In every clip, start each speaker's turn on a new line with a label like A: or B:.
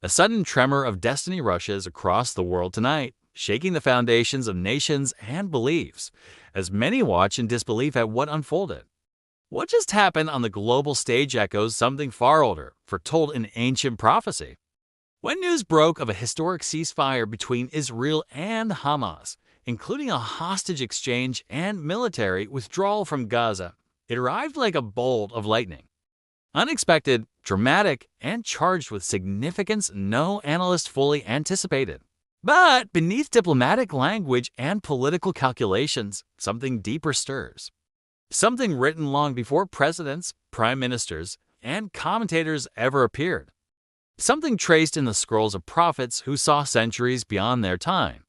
A: A sudden tremor of destiny rushes across the world tonight, shaking the foundations of nations and beliefs, as many watch in disbelief at what unfolded. What just happened on the global stage echoes something far older, foretold in ancient prophecy. When news broke of a historic ceasefire between Israel and Hamas, including a hostage exchange and military withdrawal from Gaza, it arrived like a bolt of lightning. Unexpected, dramatic, and charged with significance no analyst fully anticipated. But beneath diplomatic language and political calculations, something deeper stirs. Something written long before presidents, prime ministers, and commentators ever appeared. Something traced in the scrolls of prophets who saw centuries beyond their time.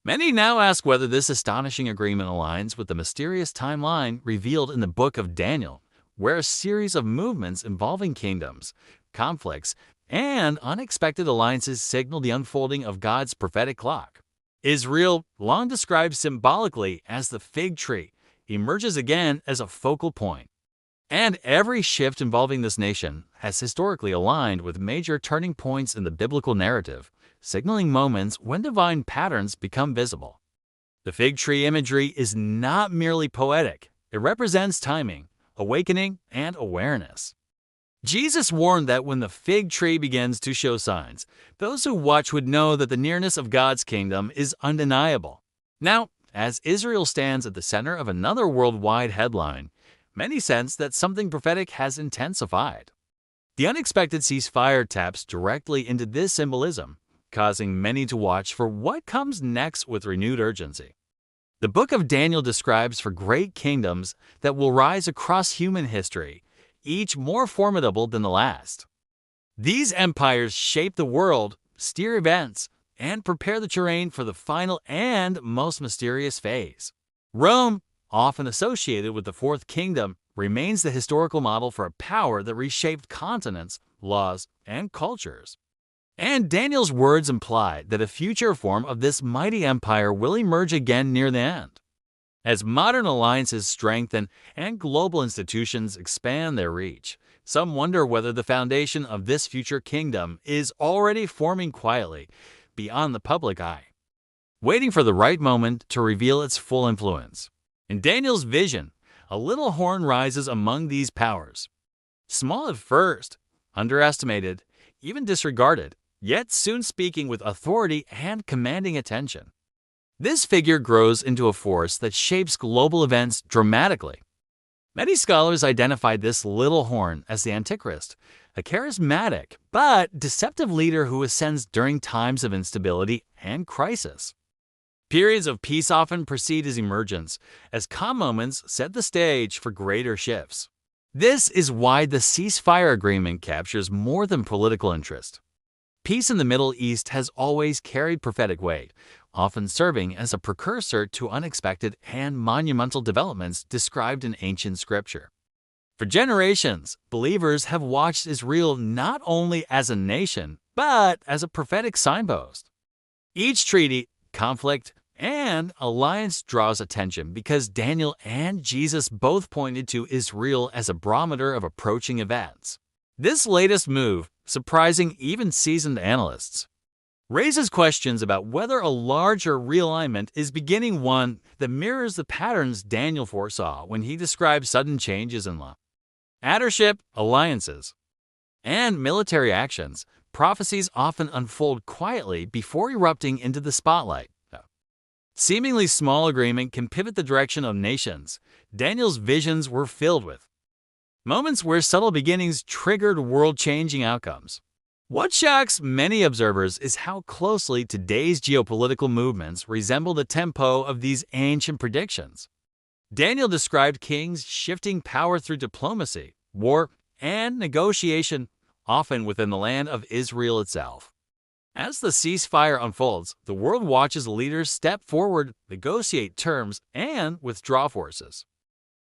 A: Many now ask whether this astonishing agreement aligns with the mysterious timeline revealed in the book of Daniel, where a series of movements involving kingdoms, conflicts, and unexpected alliances signal the unfolding of God's prophetic clock. Israel, long described symbolically as the fig tree, emerges again as a focal point. And every shift involving this nation has historically aligned with major turning points in the biblical narrative, signaling moments when divine patterns become visible. The fig tree imagery is not merely poetic, it represents timing, awakening, and awareness. Jesus warned that when the fig tree begins to show signs, those who watch would know that the nearness of God's kingdom is undeniable. Now, as Israel stands at the center of another worldwide headline, many sense that something prophetic has intensified. The unexpected ceasefire taps directly into this symbolism, causing many to watch for what comes next with renewed urgency. The book of Daniel describes for great kingdoms that will rise across human history, each more formidable than the last. These empires shape the world, steer events, and prepare the terrain for the final and most mysterious phase. Rome, often associated with the Fourth Kingdom, remains the historical model for a power that reshaped continents, laws, and cultures. And Daniel's words imply that a future form of this mighty empire will emerge again near the end. As modern alliances strengthen and global institutions expand their reach, some wonder whether the foundation of this future kingdom is already forming quietly, beyond the public eye, waiting for the right moment to reveal its full influence. In Daniel's vision, a little horn rises among these powers. Small at first, underestimated, even disregarded, yet soon speaking with authority and commanding attention. This figure grows into a force that shapes global events dramatically. Many scholars identify this little horn as the Antichrist, a charismatic but deceptive leader who ascends during times of instability and crisis. Periods of peace often precede his emergence, as calm moments set the stage for greater shifts. This is why the ceasefire agreement captures more than political interest. Peace in the Middle East has always carried prophetic weight, often serving as a precursor to unexpected and monumental developments described in ancient scripture. For generations, believers have watched Israel not only as a nation, but as a prophetic signpost. Each treaty, conflict, and alliance draws attention because Daniel and Jesus both pointed to Israel as a barometer of approaching events. This latest move, surprising even seasoned analysts, raises questions about whether a larger realignment is beginning, one that mirrors the patterns Daniel foresaw when he described sudden changes in law, addership, alliances, and military actions. Prophecies often unfold quietly before erupting into the spotlight. Seemingly small agreement can pivot the direction of nations. Daniel's visions were filled with moments where subtle beginnings triggered world-changing outcomes. What shocks many observers is how closely today's geopolitical movements resemble the tempo of these ancient predictions. Daniel described kings shifting power through diplomacy, war, and negotiation, often within the land of Israel itself. As the ceasefire unfolds, the world watches leaders step forward, negotiate terms, and withdraw forces.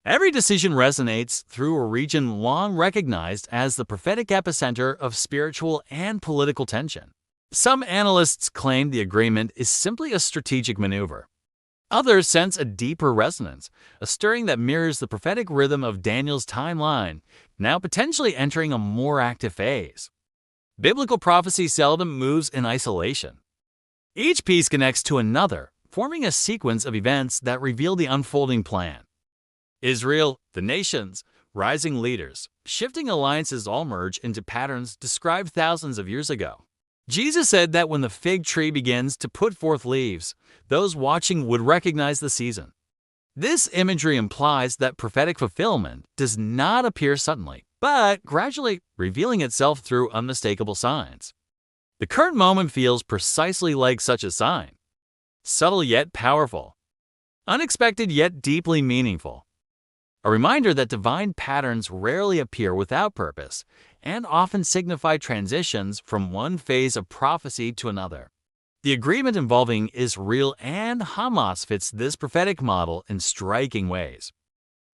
A: Every decision resonates through a region long recognized as the prophetic epicenter of spiritual and political tension. Some analysts claim the agreement is simply a strategic maneuver. Others sense a deeper resonance, a stirring that mirrors the prophetic rhythm of Daniel's timeline, now potentially entering a more active phase. Biblical prophecy seldom moves in isolation. Each piece connects to another, forming a sequence of events that reveal the unfolding plan. Israel, the nations, rising leaders, shifting alliances all merge into patterns described thousands of years ago. Jesus said that when the fig tree begins to put forth leaves, those watching would recognize the season. This imagery implies that prophetic fulfillment does not appear suddenly, but gradually revealing itself through unmistakable signs. The current moment feels precisely like such a sign. Subtle yet powerful. Unexpected yet deeply meaningful. A reminder that divine patterns rarely appear without purpose and often signify transitions from one phase of prophecy to another. The agreement involving Israel and Hamas fits this prophetic model in striking ways.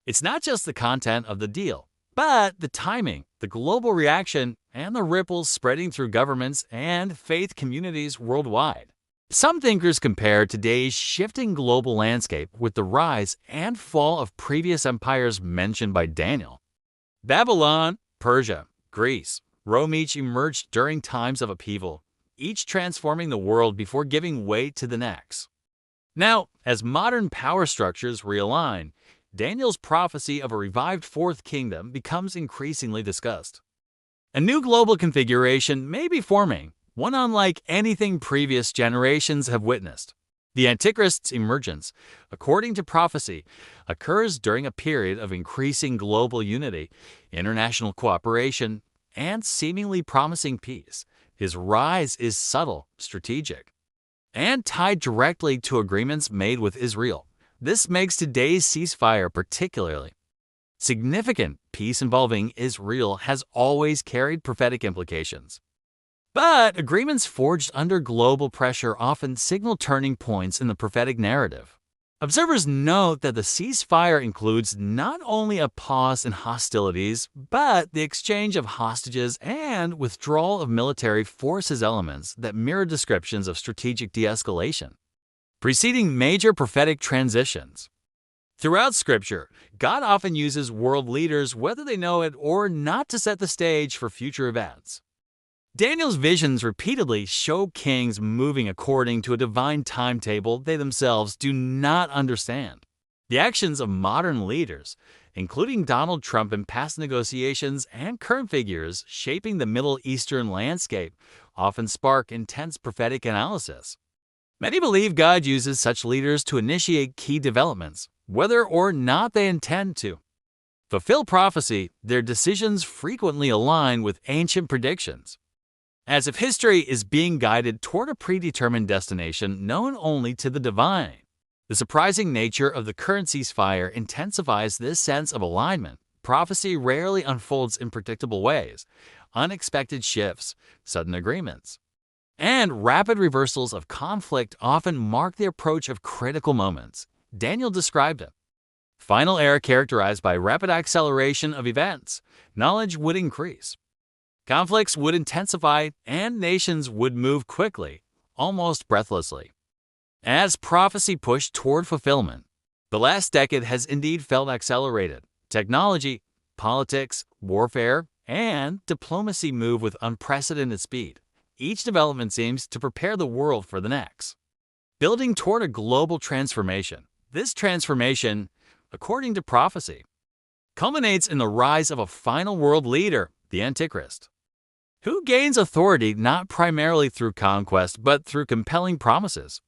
A: It's not just the content of the deal, but the timing, the global reaction, and the ripples spreading through governments and faith communities worldwide. Some thinkers compare today's shifting global landscape with the rise and fall of previous empires mentioned by Daniel. Babylon, Persia, Greece, Rome each emerged during times of upheaval, each transforming the world before giving way to the next. Now, as modern power structures realign, Daniel's prophecy of a revived Fourth Kingdom becomes increasingly discussed. A new global configuration may be forming, one unlike anything previous generations have witnessed. The Antichrist's emergence, according to prophecy, occurs during a period of increasing global unity, international cooperation, and seemingly promising peace. His rise is subtle, strategic, and tied directly to agreements made with Israel. This makes today's ceasefire particularly significant. Peace involving Israel has always carried prophetic implications. But agreements forged under global pressure often signal turning points in the prophetic narrative. Observers note that the ceasefire includes not only a pause in hostilities, but the exchange of hostages and withdrawal of military forces, elements that mirror descriptions of strategic de-escalation, preceding major prophetic transitions. Throughout Scripture, God often uses world leaders, whether they know it or not, to set the stage for future events. Daniel's visions repeatedly show kings moving according to a divine timetable they themselves do not understand. The actions of modern leaders, including Donald Trump in past negotiations and current figures shaping the Middle Eastern landscape, often spark intense prophetic analysis. Many believe God uses such leaders to initiate key developments, whether or not they intend to fulfill prophecy. Their decisions frequently align with ancient predictions, as if history is being guided toward a predetermined destination known only to the divine. The surprising nature of the current ceasefire intensifies this sense of alignment. Prophecy rarely unfolds in predictable ways. Unexpected shifts, sudden agreements, and rapid reversals of conflict often mark the approach of critical moments. Daniel described it. Final era characterized by rapid acceleration of events. Knowledge would increase. Conflicts would intensify, and nations would move quickly, almost breathlessly. As prophecy pushed toward fulfillment, the last decade has indeed felt accelerated. Technology, politics, warfare, and diplomacy move with unprecedented speed. Each development seems to prepare the world for the next, building toward a global transformation. This transformation, according to prophecy, culminates in the rise of a final world leader, the Antichrist, who gains authority not primarily through conquest but through compelling promises,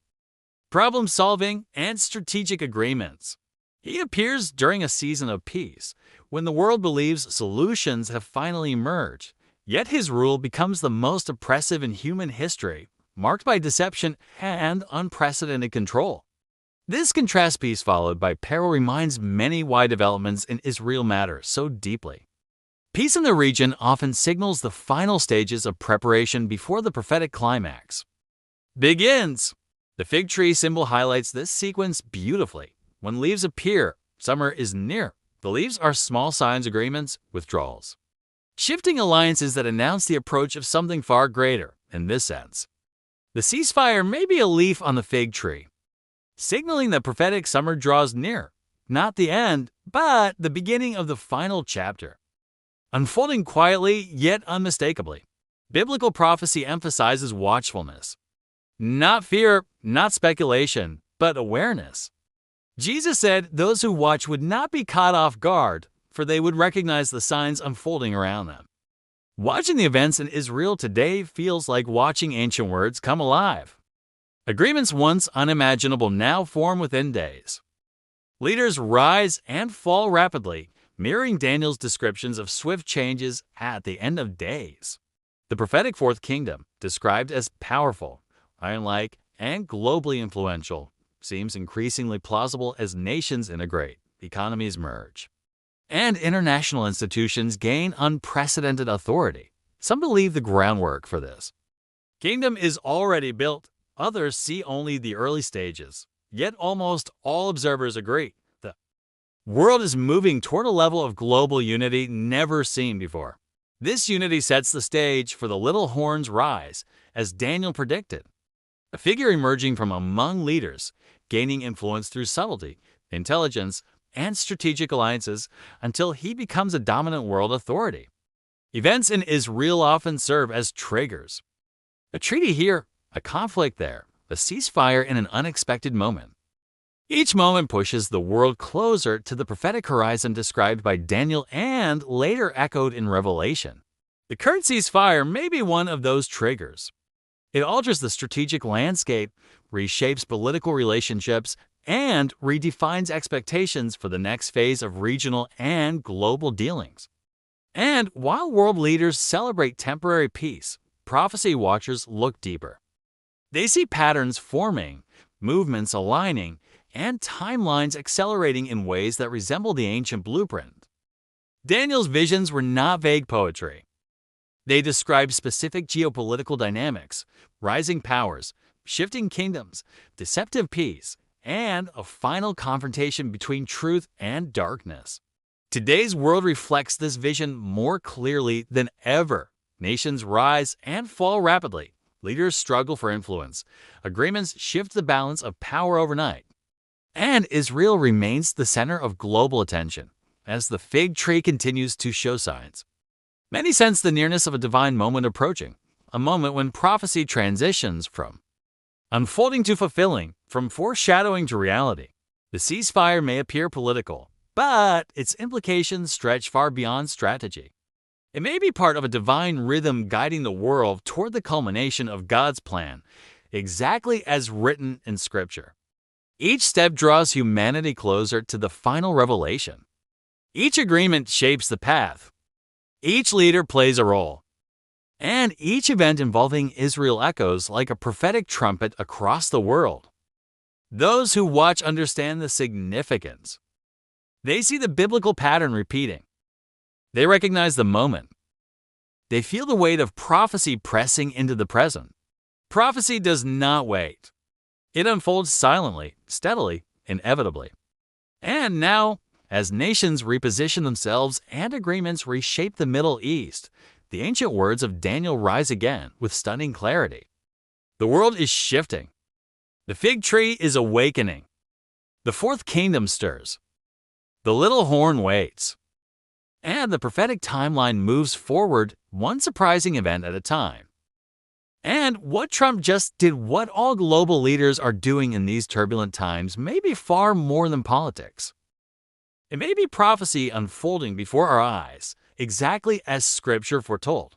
A: problem-solving, and strategic agreements. He appears during a season of peace, when the world believes solutions have finally emerged, yet his rule becomes the most oppressive in human history, marked by deception and unprecedented control. This contrast piece followed by peril reminds many why developments in Israel matter so deeply. Peace in the region often signals the final stages of preparation before the prophetic climax begins. The fig tree symbol highlights this sequence beautifully. When leaves appear, summer is near. The leaves are small signs, agreements, withdrawals, shifting alliances that announce the approach of something far greater. In this sense, the ceasefire may be a leaf on the fig tree, signaling that prophetic summer draws near, not the end, but the beginning of the final chapter, unfolding quietly yet unmistakably. Biblical prophecy emphasizes watchfulness. Not fear, not speculation, but awareness. Jesus said those who watch would not be caught off guard, for they would recognize the signs unfolding around them. Watching the events in Israel today feels like watching ancient words come alive. Agreements once unimaginable now form within days. Leaders rise and fall rapidly, mirroring Daniel's descriptions of swift changes at the end of days. The prophetic Fourth Kingdom, described as powerful, iron-like, and globally influential, seems increasingly plausible as nations integrate, economies merge, and international institutions gain unprecedented authority. Some believe the groundwork for this kingdom is already built. Others see only the early stages. Yet almost all observers agree the world is moving toward a level of global unity never seen before. This unity sets the stage for the little horn's rise, as Daniel predicted. A figure emerging from among leaders, gaining influence through subtlety, intelligence, and strategic alliances until he becomes a dominant world authority. Events in Israel often serve as triggers. A treaty here, a conflict there, a ceasefire in an unexpected moment. Each moment pushes the world closer to the prophetic horizon described by Daniel and later echoed in Revelation. The current ceasefire may be one of those triggers. It alters the strategic landscape, reshapes political relationships, and redefines expectations for the next phase of regional and global dealings. And while world leaders celebrate temporary peace, prophecy watchers look deeper. They see patterns forming, movements aligning, and timelines accelerating in ways that resemble the ancient blueprint. Daniel's visions were not vague poetry. They described specific geopolitical dynamics, rising powers, shifting kingdoms, deceptive peace, and a final confrontation between truth and darkness. Today's world reflects this vision more clearly than ever. Nations rise and fall rapidly. Leaders struggle for influence. Agreements shift the balance of power overnight. And Israel remains the center of global attention, as the fig tree continues to show signs. Many sense the nearness of a divine moment approaching, a moment when prophecy transitions from unfolding to fulfilling, from foreshadowing to reality. The ceasefire may appear political, but its implications stretch far beyond strategy. It may be part of a divine rhythm guiding the world toward the culmination of God's plan, exactly as written in Scripture. Each step draws humanity closer to the final revelation. Each agreement shapes the path. Each leader plays a role. And each event involving Israel echoes like a prophetic trumpet across the world. Those who watch understand the significance. They see the biblical pattern repeating. They recognize the moment. They feel the weight of prophecy pressing into the present. Prophecy does not wait. It unfolds silently, steadily, inevitably. And now, as nations reposition themselves and agreements reshape the Middle East, the ancient words of Daniel rise again with stunning clarity. The world is shifting. The fig tree is awakening. The fourth kingdom stirs. The little horn waits. And the prophetic timeline moves forward, one surprising event at a time. And what Trump just did, what all global leaders are doing in these turbulent times, may be far more than politics. It may be prophecy unfolding before our eyes, exactly as Scripture foretold.